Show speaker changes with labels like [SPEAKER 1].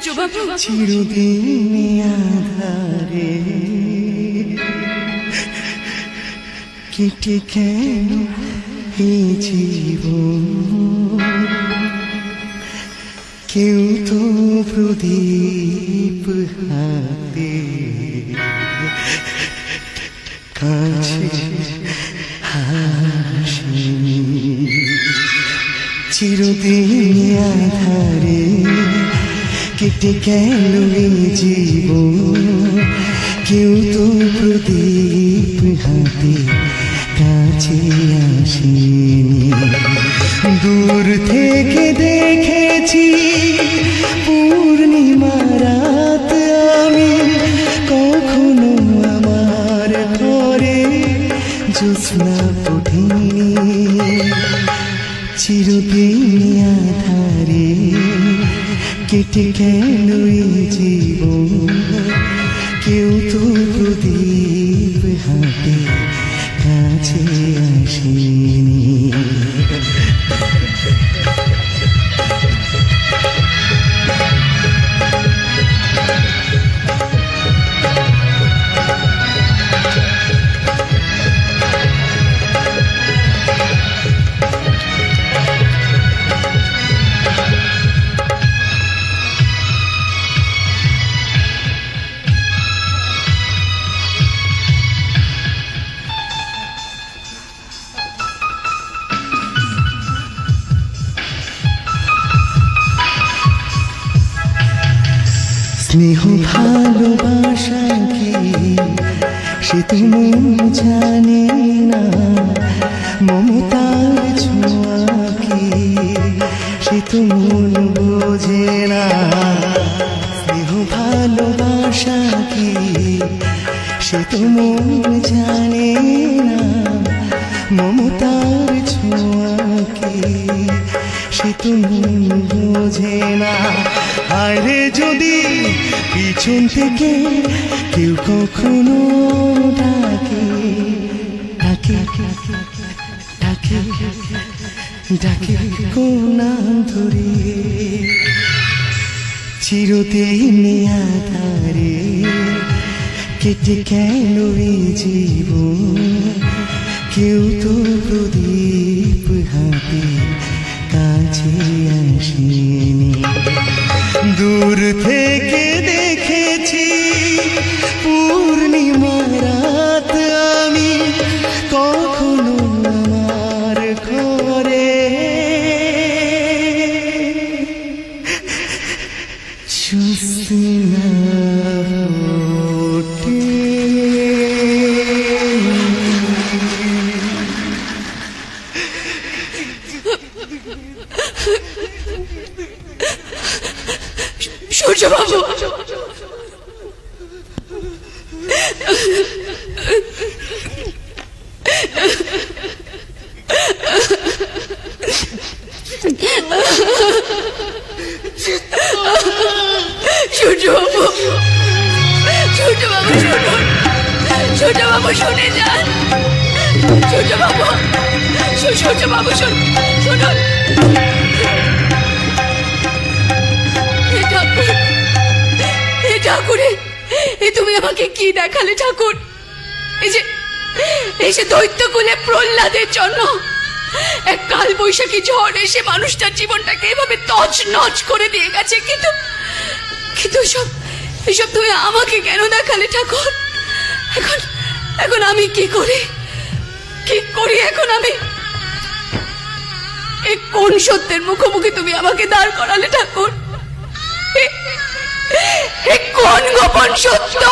[SPEAKER 1] সূর্যবাবু
[SPEAKER 2] চিরদিন আধারে কেটে কেন এই জীবন, কেউ তো প্রদীপ হাতে কাছে হাসি। চিরদিন আধারে কেটে গেল এই জীবন, কেউ তো প্রদীপ হাতে কাছে আসেনি। দূর থেকে দেখেছি পূর্ণিমা রাত আমি, কখনো আমার ঘরে জ্যোৎস্না ওঠেনি। চিরদিন আধারে কেটে গেল এই জীবন, কেউ তো প্রদীপ হাতে কাছে আসেনি। স্নেহ ভালোবাসা কি সে তো মন জানে না, মমতার ছোঁয়া কি সে তো মন বোঝে না। স্নেহ ভালোবাসা কি সে তো মন জানে না, মমতার ছোঁয়া কি সে তো মন বোঝে না। আরে যদি পিছন থেকে কেউ কখনো ডাকে ডাকে ডাকে ডাকে কোন ধরে, চিরদিন আধারে কেটে গেল এই জীবন, কেউ তো প্রদীপ হাতে কাছে আসেনি। দূর থেকে দেখেছি পূর্ণিমা রাত আমি, কখনো আমার ঘরে জ্যোৎস্না ওঠে।
[SPEAKER 1] সূর্যবাবু সূর্যবাবু সূর্যবাবু শুনুন, সূর্যবাবু শুনে যান, সূর্যবাবু সূর্যবাবু শুনুন। ঠাকুরে তুমি আমাকে কি দেখালে ঠাকুর? এই যে দৈত্যকুলে প্রহ্লাদের জন্য এক কাল বৈশাখী ঝড় এসে মানুষটার জীবনটাকে এভাবে তছনছ করে দিয়ে গেছে, কিন্তু এসব তুমি আমাকে কেন দেখালে ঠাকুর? এখন আমি কি করি এখন আমি? এই কোন সত্যের মুখোমুখি তুমি আমাকে দাঁড় করালে ঠাকুর? কোন গোপন সত্য?